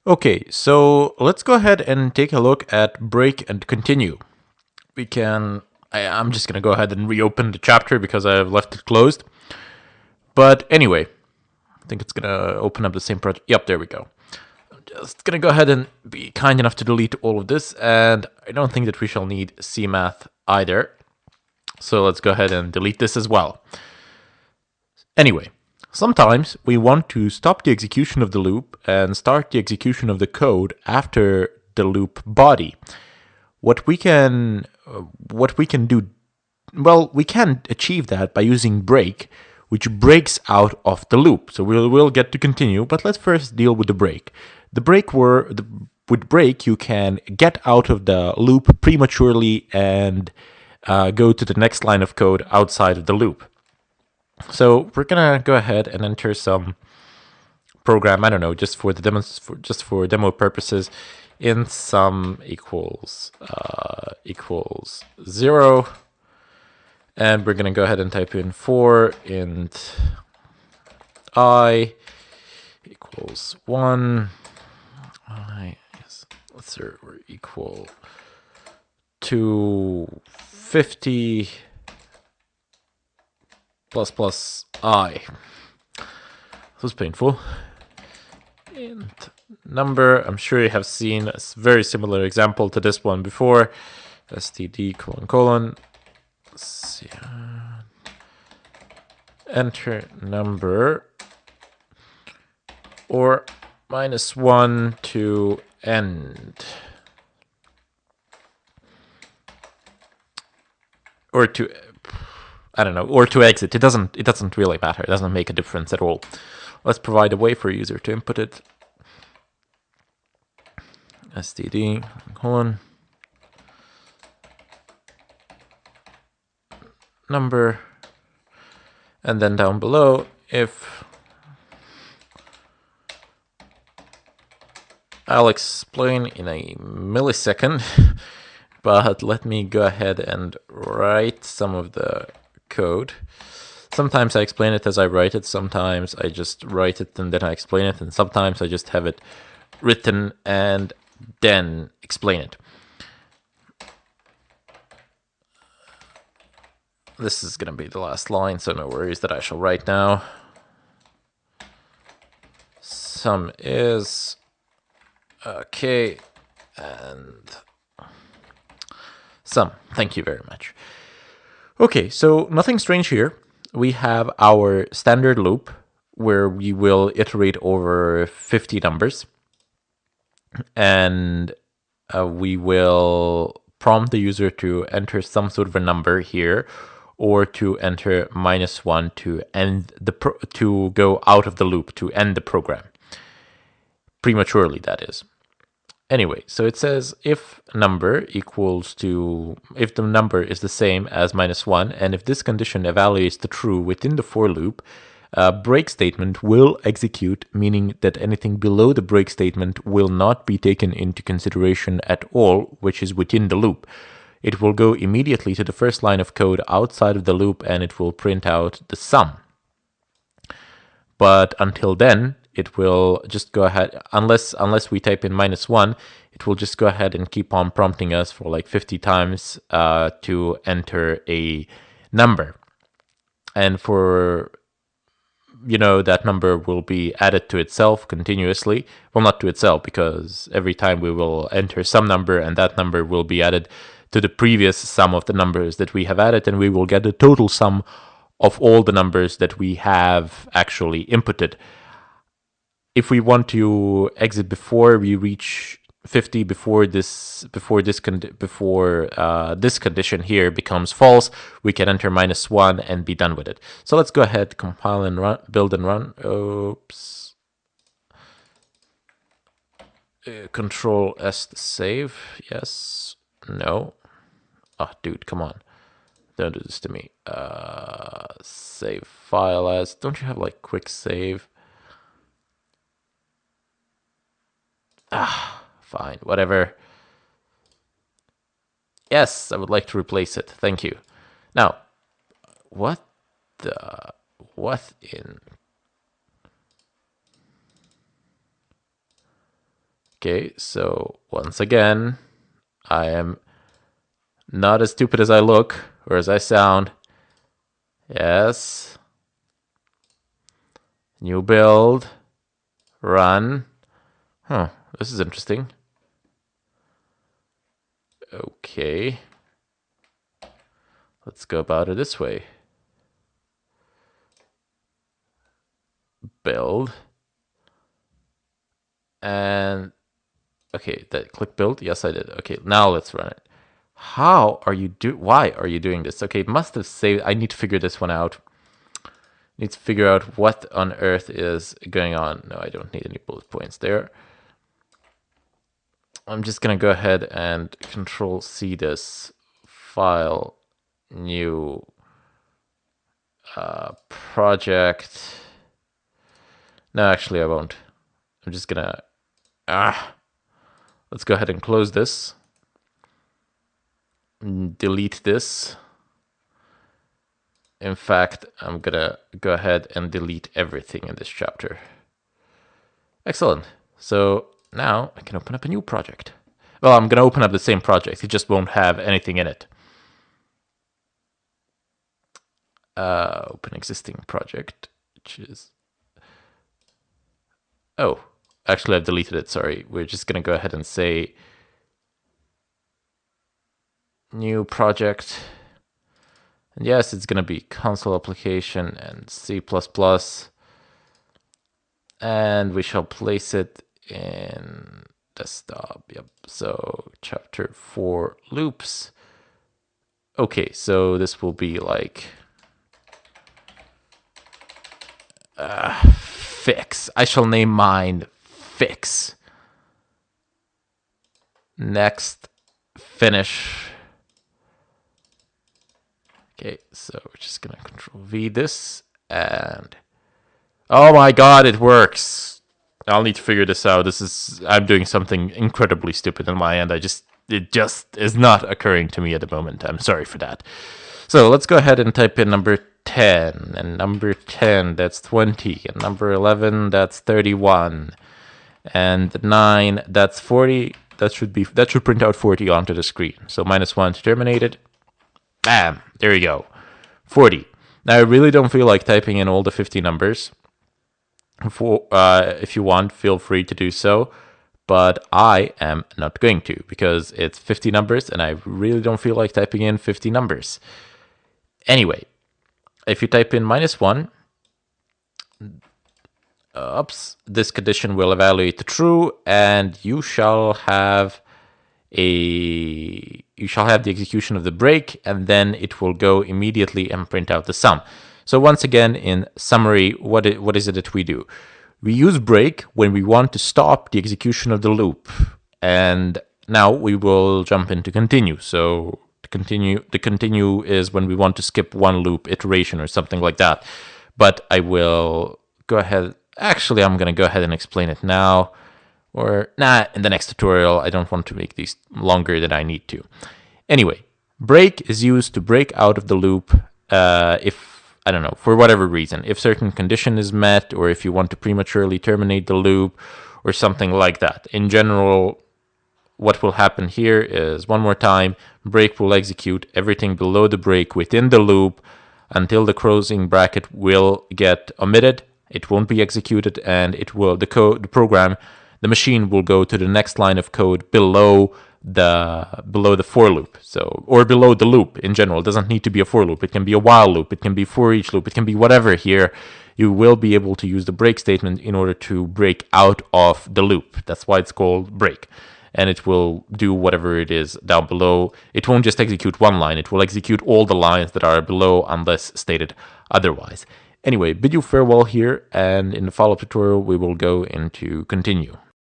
Okay, so let's go ahead and take a look at break and continue. We can. I'm just gonna go ahead and reopen the chapter because I've left it closed. But anyway, I think it's gonna open up the same project. Yep, there we go. I'm just gonna go ahead and be kind enough to delete all of this, and I don't think that we shall need CMath either. So let's go ahead and delete this as well. Anyway, sometimes we want to stop the execution of the loop and start the execution of the code after the loop body. What we can do, well, we can achieve that by using break, which breaks out of the loop. So we'll get to continue, but let's first deal with the break. With break, you can get out of the loop prematurely and go to the next line of code outside of the loop. So we're gonna go ahead and enter some program. I don't know, just for the demo purposes, in sum equals 0, and we're gonna go ahead and type in for int I equals 1. I yes, let's say we're equal to 50 plus I. This was painful. Int number. I'm sure you have seen a very similar example to this one before. Std : enter number or -1 to end, or to, I don't know, or to exit. It doesn't really matter. It doesn't make a difference at all. Let's provide a way for a user to input it. Std : number, and then down below, if I'll explain in a millisecond, but let me go ahead and write some of the code. Sometimes I explain it as I write it, sometimes I just write it and then I explain it, and sometimes I just have it written and then explain it. This is going to be the last line, so no worries that I shall write now. Sum is okay, and sum. Thank you very much. Okay, so nothing strange here. We have our standard loop where we will iterate over 50 numbers, and we will prompt the user to enter some sort of a number here, or to enter -1 to end to go out of the loop, to end the program prematurely, that is. Anyway, so it says if number equals to, if the number is the same as -1, and if this condition evaluates the true within the for loop, a break statement will execute, meaning that anything below the break statement will not be taken into consideration at all, which is within the loop. It will go immediately to the first line of code outside of the loop, and it will print out the sum. But until then, it will just go ahead, unless we type in -1, it will just go ahead and keep on prompting us for like 50 times to enter a number. And for, that number will be added to itself continuously. Well, not to itself, because every time we will enter some number, and that number will be added to the previous sum of the numbers that we have added, and we will get the total sum of all the numbers that we have actually inputted. If we want to exit before we reach 50, before this condition here becomes false, we can enter -1 and be done with it. So let's go ahead, compile and run, build and run. Oops. Control S to save. Yes. No. Oh, dude, come on. Don't do this to me. Save file as. Don't you have like quick save? Fine, whatever. Yes, I would like to replace it. Thank you. Now, what in? Okay, so once again, I am not as stupid as I look or as I sound. Yes. New build. Run. Huh, this is interesting. Okay. Let's go about it this way. Build. And okay, click build. Yes, I did. Okay, now let's run it. Why are you doing this? Okay, it must have saved. I need to figure this one out. Need to figure out what on earth is going on. No, I don't need any bullet points there. I'm just gonna go ahead and Control C this file, new project. No, actually I won't. I'm just gonna let's go ahead and close this. Delete this. In fact, I'm gonna go ahead and delete everything in this chapter. Excellent. So now I can open up a new project. Well, I'm gonna open up the same project. It just won't have anything in it. Open existing project, which is... Oh, actually I've deleted it, sorry. We're just gonna go ahead and say new project. And yes, it's gonna be console application and C++. And we shall place it in desktop. Yep. So chapter 4 loops. Okay, so this will be like fix. I shall name mine fix. Next, finish. Okay, so we're just gonna Control V this, and oh my god, it works. I'll need to figure this out. I'm doing something incredibly stupid on my end. It just is not occurring to me at the moment. I'm sorry for that. So let's go ahead and type in number 10, and number 10, that's 20, and number 11, that's 31, and 9, that's 40. That should print out 40 onto the screen. So -1 to terminate it. Bam, there you go. 40. Now I really don't feel like typing in all the 50 numbers. If you want, feel free to do so, but I am not going to, because it's 50 numbers and I really don't feel like typing in 50 numbers. Anyway, if you type in -1, this condition will evaluate to true, and you shall have the execution of the break, and then it will go immediately and print out the sum. So once again, in summary, what is it that we do? We use break when we want to stop the execution of the loop. And now we will jump into continue. So the continue is when we want to skip one loop iteration or something like that. But I will go ahead. Actually, I'm going to go ahead and explain it now. Or, in the next tutorial. I don't want to make these longer than I need to. Anyway, break is used to break out of the loop if, I don't know, for whatever reason. If certain condition is met, or if you want to prematurely terminate the loop, or something like that. In general, what will happen here is, one more time, break will execute everything below the break within the loop until the closing bracket will get omitted. It won't be executed, and the machine will go to the next line of code below the for loop, or below the loop in general. It doesn't need to be a for loop. It can be a while loop. It can be for each loop. It can be whatever. Here, you will be able to use the break statement in order to break out of the loop. That's why it's called break. And it will do whatever it is down below. It won't just execute one line. It will execute all the lines that are below unless stated otherwise. Anyway, bid you farewell here, and in the follow-up tutorial we will go into continue.